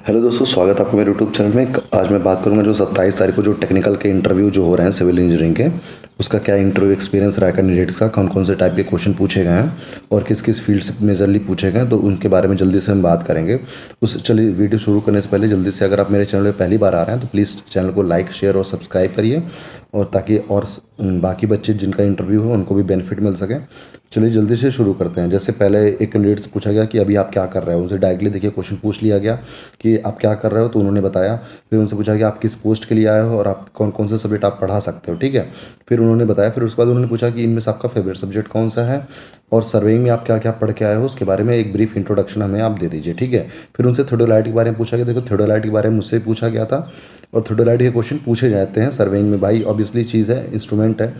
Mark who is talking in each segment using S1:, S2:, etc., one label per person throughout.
S1: Hello दोस्तों, स्वागत है आपका मेरे यूट्यूब चैनल में। आज मैं बात करूंगा जो 27 तारीख को जो टेक्निकल के इंटरव्यू जो हो रहे हैं सिविल इंजीनियरिंग के, उसका क्या इंटरव्यू एक्सपीरियंस रहा है कैंडिडेट्स का, कौन कौन से टाइप के क्वेश्चन पूछे गए हैं और किस किस फील्ड से मेजरली पूछे गए हैं, तो उनके बारे में जल्दी से हम बात करेंगे। चलिए वीडियो शुरू करने से पहले जल्दी से, अगर आप मेरे चैनल पर पहली बार आ रहे हैं तो प्लीज़ चैनल को लाइक, शेयर और सब्सक्राइब करिए, और ताकि और बाकी बच्चे जिनका इंटरव्यू है उनको भी बेनिफिट मिल सके। चलिए जल्दी से शुरू करते हैं। जैसे पहले एक कैंडिडेट से पूछा गया कि अभी आप क्या कर रहे हो, उनसे डायरेक्टली देखिए क्वेश्चन पूछ लिया गया कि आप क्या कर रहे हो, तो उन्होंने बताया। फिर उनसे पूछा कि आप किस पोस्ट के लिए आए हो और आप कौन कौन से सब्जेक्ट आप पढ़ा सकते हो, ठीक है। फिर उन्होंने बताया। फिर उसके बाद उन्होंने पूछा कि इनमें से आपका फेवरेट सब्जेक्ट कौन सा है और सर्वेइंग में आप क्या क्या पढ़ के आए हो, उसके बारे में एक ब्रीफ इंट्रोडक्शन हमें आप दे दीजिए, ठीक है। फिर उनसे थियोडोलाइट के बारे में पूछा गया। देखो, थियोडोलाइट के बारे में मुझसे पूछा गया था और थियोडोलाइट के क्वेश्चन पूछे जाते हैं सर्वेइंग में, भाई ऑब्वियसली चीज़ है, इंस्ट्रूमेंट है,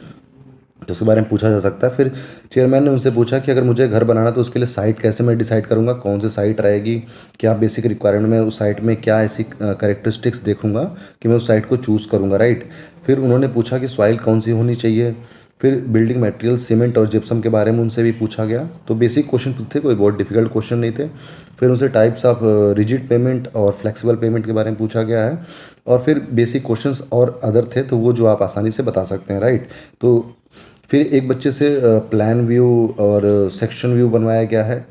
S1: तो उसके बारे में पूछा जा सकता है। फिर चेयरमैन ने उनसे पूछा कि अगर मुझे घर बनाना तो उसके लिए साइट कैसे मैं डिसाइड करूंगा, कौन सी साइट रहेगी, क्या बेसिक रिक्वायरमेंट में उस साइट में क्या ऐसी करेक्टरिस्टिक्स देखूंगा कि मैं उस साइट को चूज़ करूंगा, राइट। फिर उन्होंने पूछा कि सॉइल कौन सी होनी चाहिए। फिर बिल्डिंग मटेरियल सीमेंट और जिप्सम के बारे में उनसे भी पूछा गया। तो बेसिक क्वेश्चन थे, कोई बहुत डिफिकल्ट क्वेश्चन नहीं थे। फिर उनसे टाइप्स ऑफ रिजिड पेमेंट और फ्लेक्सिबल पेमेंट के बारे में पूछा गया है। और फिर बेसिक क्वेश्चंस और अदर थे, तो वो जो आप आसानी से बता सकते हैं, राइट। तो फिर एक बच्चे से प्लान व्यू और सेक्शन व्यू बनवाया गया है।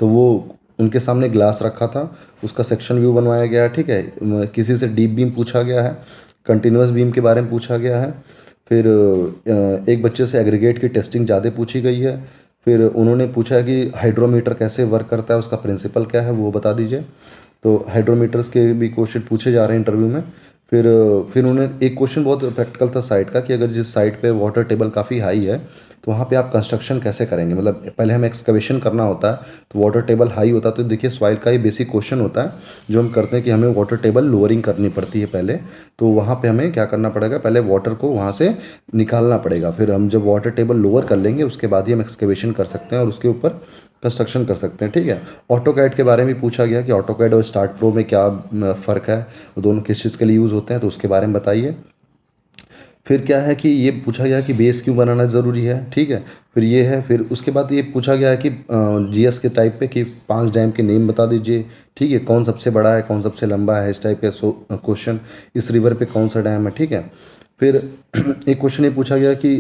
S1: तो वो उनके सामने ग्लास रखा था, उसका सेक्शन व्यू बनवाया गया है, ठीक है। किसी से डीप बीम पूछा गया है, कंटिन्यूस बीम के बारे में पूछा गया है। फिर एक बच्चे से एग्रीगेट की टेस्टिंग ज़्यादा पूछी गई है। फिर उन्होंने पूछा कि हाइड्रोमीटर कैसे वर्क करता है, उसका प्रिंसिपल क्या है वो बता दीजिए। तो हाइड्रोमीटर्स के भी क्वेश्चन पूछे जा रहे हैं इंटरव्यू में। फिर उन्होंने एक क्वेश्चन बहुत प्रैक्टिकल था साइट का, कि अगर जिस साइट पे वाटर टेबल काफ़ी हाई है तो वहाँ पे आप कंस्ट्रक्शन कैसे करेंगे, मतलब पहले हमें एक्सकवेशन करना होता है तो वाटर टेबल हाई होता है। तो देखिए, सॉइल का ही बेसिक क्वेश्चन होता है जो हम करते हैं कि हमें वाटर टेबल लोअरिंग करनी पड़ती है पहले। तो वहाँ पे हमें क्या करना पड़ेगा, पहले वाटर को वहाँ से निकालना पड़ेगा। फिर हम जब वाटर टेबल लोअर कर लेंगे उसके बाद ही हम एक्सकवेशन कर सकते हैं और उसके ऊपर कंस्ट्रक्शन कर सकते हैं, ठीक है। ऑटोकैड के बारे में पूछा गया कि ऑटोकैड और स्टार्ट प्रो में क्या फ़र्क है, वो दोनों किस चीज़ के लिए यूज़ होते हैं, तो उसके बारे में बताइए। फिर क्या है कि ये पूछा गया कि बेस क्यों बनाना ज़रूरी है, ठीक है। फिर ये है, फिर उसके बाद ये पूछा गया है कि जीएस के टाइप पे कि 5 डैम के नेम बता दीजिए, ठीक है। कौन सबसे बड़ा है, कौन सबसे लंबा है, इस टाइप के क्वेश्चन। इस रिवर पे कौन सा डैम है, ठीक है। फिर एक क्वेश्चन ये पूछा गया कि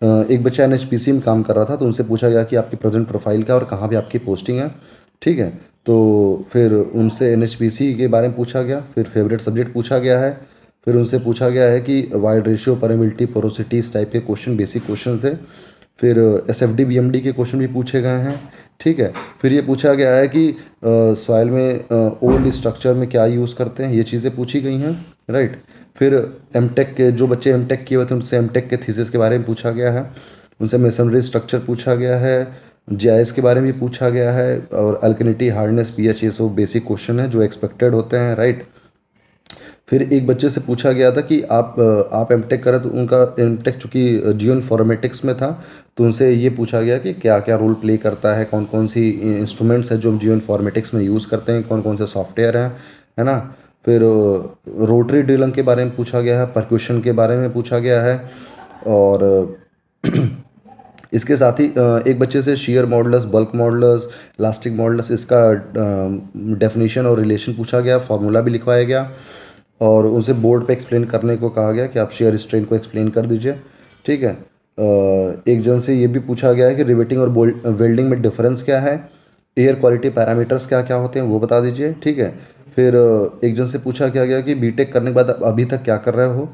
S1: एक बच्चा एनएचपीसी में काम कर रहा था, तो उनसे पूछा गया कि आपकी प्रेजेंट प्रोफाइल क्या और कहाँ पे आपकी पोस्टिंग है, ठीक है। तो फिर उनसे एनएचपीसी के बारे में पूछा गया। फिर फेवरेट सब्जेक्ट पूछा गया है। फिर उनसे पूछा गया है कि वाइड रेशियो, परमिबिलिटी, पोरोसिटी, इस टाइप के क्वेश्चन, बेसिक क्वेश्चन थे। फिर एसएफडी बीएमडी के क्वेश्चन भी पूछे गए हैं, ठीक है। फिर ये पूछा गया है कि सॉइल में ओल्ड स्ट्रक्चर में क्या यूज़ करते हैं, ये चीज़ें पूछी गई हैं, राइट। फिर एमटेक के जो बच्चे एमटेक किए हुए थे उनसे एमटेक के थीसिस के बारे में पूछा गया है। उनसे मेसनरी स्ट्रक्चर पूछा गया है, जीआईएस के बारे में भी पूछा गया है, और अल्कनिटी, हार्डनेस, पीएच, ये सब बेसिक क्वेश्चन है जो एक्सपेक्टेड होते हैं, राइट। फिर एक बच्चे से पूछा गया था कि आप एमटेक करें, तो उनका एमटेक चूँकि जियो इन्फॉर्मेटिक्स में था, तो उनसे ये पूछा गया कि क्या क्या रोल प्ले करता है, कौन कौन सी इंस्ट्रूमेंट्स हैं जो हम जियो इन्फॉर्मेटिक्स में यूज़ करते हैं, कौन कौन से सॉफ्टवेयर हैं, है ना। फिर रोटरी ड्रिलिंग के बारे में पूछा गया है, परक्यूशन के बारे में पूछा गया है। और इसके साथ ही एक बच्चे से share models, bulk models, elastic models, इसका डेफिनेशन और रिलेशन पूछा गया, फार्मूला भी लिखवाया गया। और उनसे बोर्ड पे एक्सप्लेन करने को कहा गया कि आप शेयर स्ट्रेन को एक्सप्लेन कर दीजिए, ठीक है। एक जन से ये भी पूछा गया है कि रिवेटिंग और वेल्डिंग में डिफरेंस क्या है, एयर क्वालिटी पैरामीटर्स क्या क्या होते हैं वो बता दीजिए, ठीक है। फिर एक जन से पूछा क्या गया कि बीटेक करने के बाद आप अभी तक क्या कर रहे हो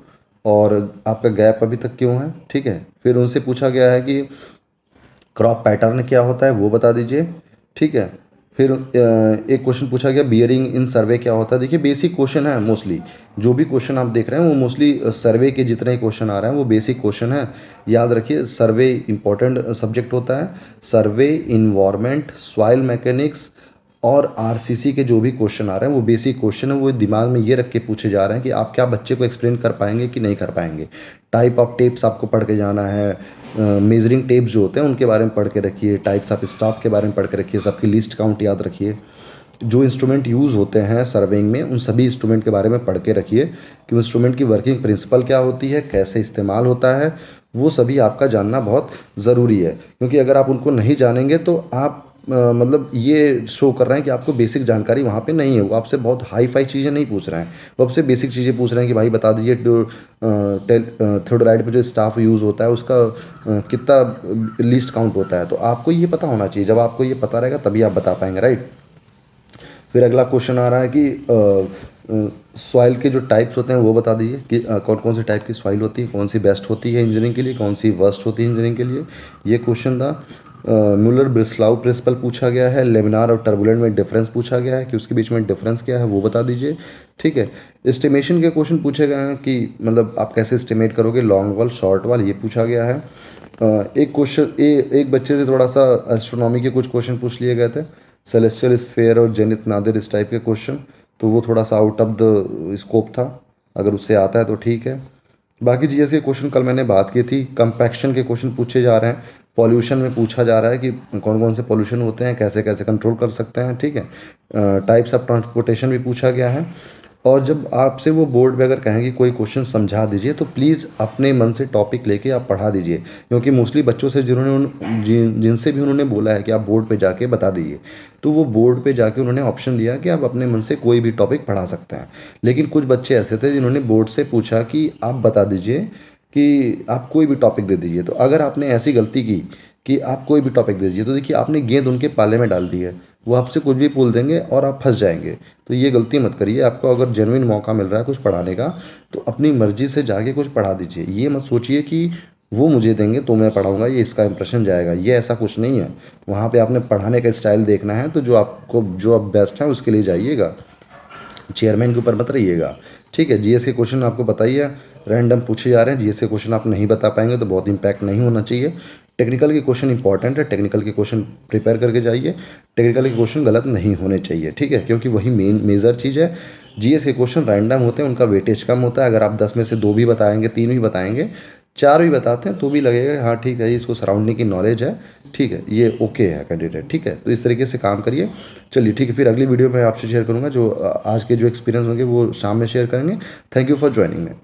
S1: और आपका गैप अभी तक क्यों है, ठीक है। फिर उनसे पूछा गया है कि क्रॉप पैटर्न क्या होता है वो बता दीजिए, ठीक है। फिर एक क्वेश्चन पूछा गया बियरिंग इन सर्वे क्या होता है। देखिए, बेसिक क्वेश्चन है मोस्टली, जो भी क्वेश्चन आप देख रहे हैं वो मोस्टली सर्वे के जितने क्वेश्चन आ रहे हैं वो बेसिक क्वेश्चन है। याद रखिए, सर्वे इंपॉर्टेंट सब्जेक्ट होता है। सर्वे, इन्वायरमेंट, सॉइल मैकेनिक्स और आरसीसी के जो भी क्वेश्चन आ रहे हैं वो बेसिक क्वेश्चन है। वो दिमाग में ये रख के पूछे जा रहे हैं कि आप क्या बच्चे को एक्सप्लेन कर पाएंगे कि नहीं कर पाएंगे। टाइप ऑफ टेप्स आपको पढ़ के जाना है, मेजरिंग टेप्स जो होते हैं उनके बारे में पढ़ के रखिए, टाइप्स ऑफ स्टॉप के बारे में पढ़ के रखिए, सबकी लिस्ट काउंट याद रखिए। जो इंस्ट्रूमेंट यूज़ होते हैं सर्वेइंग में उन सभी इंस्ट्रूमेंट के बारे में पढ़ के रखिए कि इंस्ट्रूमेंट की वर्किंग प्रिंसिपल क्या होती है, कैसे इस्तेमाल होता है, वो सभी आपका जानना बहुत ज़रूरी है। क्योंकि अगर आप उनको नहीं जानेंगे तो आप मतलब ये शो कर रहे हैं कि आपको बेसिक जानकारी वहाँ पे नहीं है। वो आपसे बहुत हाई-फाई चीज़ें नहीं पूछ रहे हैं। वो आपसे बेसिक चीज़ें पूछ रहे हैं कि भाई बता दीजिए थियोडोराइड पे जो स्टाफ यूज़ होता है उसका कितना लीस्ट काउंट होता है। तो आपको ये पता होना चाहिए। जब आपको ये पता रहेगा तभी आप बता पाएँगे, राइट? फिर अगला क्वेश्चन आ रहा है कि सॉइल के जो टाइप्स होते हैं वो बता दीजिए कि कौन-कौन से टाइप की सॉइल होती है, कौन सी बेस्ट होती है इंजीनियरिंग के लिए, कौन सी वर्स्ट होती है इंजीनियरिंग के लिए। ये क्वेश्चन था। म्यूलर ब्रिस्लाउ प्रिंसिपल पूछा गया है। लेमिनार और टर्बुलेंट में डिफरेंस पूछा गया है कि उसके बीच में डिफरेंस क्या है वो बता दीजिए। ठीक है। एस्टिमेशन के क्वेश्चन पूछे गए हैं कि मतलब आप कैसे एस्टिमेट करोगे, लॉन्ग वॉल, शॉर्ट वॉल, ये पूछा गया है। एक क्वेश्चन एक बच्चे से थोड़ा सा एस्ट्रोनॉमी के कुछ क्वेश्चन पूछ लिए गए थे, सेलेस्टियल स्फीयर और जेनिथ नादिर इस टाइप के क्वेश्चन। तो वो थोड़ा सा आउट ऑफ द स्कोप था। अगर उससे आता है तो ठीक है। बाकी जीएस के क्वेश्चन कल मैंने बात की थी। कंपैक्शन के क्वेश्चन पूछे जा रहे हैं। पॉल्यूशन में पूछा जा रहा है कि कौन कौन से पॉल्यूशन होते हैं, कैसे कैसे कंट्रोल कर सकते हैं। ठीक है। टाइप्स ऑफ ट्रांसपोर्टेशन भी पूछा गया है। और जब आपसे वो बोर्ड पे अगर कहें कि कोई क्वेश्चन समझा दीजिए तो प्लीज़ अपने मन से टॉपिक लेके आप पढ़ा दीजिए, क्योंकि मोस्टली बच्चों से जिनसे भी उन्होंने बोला है कि आप बोर्ड पे जाके बता दीजिए, तो वो बोर्ड पे जाके उन्होंने ऑप्शन दिया कि आप अपने मन से कोई भी टॉपिक पढ़ा सकते हैं। लेकिन कुछ बच्चे ऐसे थे जिन्होंने बोर्ड से पूछा कि आप बता दीजिए कि आप कोई भी टॉपिक दे दीजिए। तो अगर आपने ऐसी गलती की कि आप कोई भी टॉपिक दे दीजिए, तो देखिए आपने गेंद उनके पाले में डाल दी है। वो आपसे कुछ भी बोल देंगे और आप फंस जाएंगे। तो ये गलती मत करिए। आपको अगर जेन्युइन मौका मिल रहा है कुछ पढ़ाने का, तो अपनी मर्जी से जाके कुछ पढ़ा दीजिए। ये मत सोचिए कि वो मुझे देंगे तो मैं पढ़ाऊँगा, ये इसका इंप्रेशन जाएगा। ये ऐसा कुछ नहीं है। वहाँ पे आपने पढ़ाने का स्टाइल देखना है, तो जो आप बेस्ट है उसके लिए जाइएगा। चेयरमैन के ऊपर मत रहिएगा। ठीक है। जीएस के क्वेश्चन आपको बताइए, रैंडम पूछे जा रहे हैं। जीएस के क्वेश्चन आप नहीं बता पाएंगे तो बहुत इम्पैक्ट नहीं होना चाहिए। टेक्निकल के क्वेश्चन इंपॉर्टेंट है। टेक्निकल के क्वेश्चन प्रिपेयर करके जाइए। टेक्निकल के क्वेश्चन गलत नहीं होने चाहिए। ठीक है, क्योंकि वही मेजर चीज़ है। जीएस के क्वेश्चन रैंडम होते हैं, उनका वेटेज कम होता है। अगर आप 10 में से 2 भी बताएंगे, 3 भी बताएंगे, 4 भी बताते हैं तो भी लगेगा हाँ ठीक है, इसको सराउंडिंग की नॉलेज है। ठीक है, ये ओके है कैंडिडेट। ठीक है, तो इस तरीके से काम करिए। चलिए ठीक है, फिर अगली वीडियो में आपसे शेयर करूँगा। जो आज के जो एक्सपीरियंस होंगे वो शाम में शेयर करेंगे। थैंक यू फॉर ज्वाइनिंग में।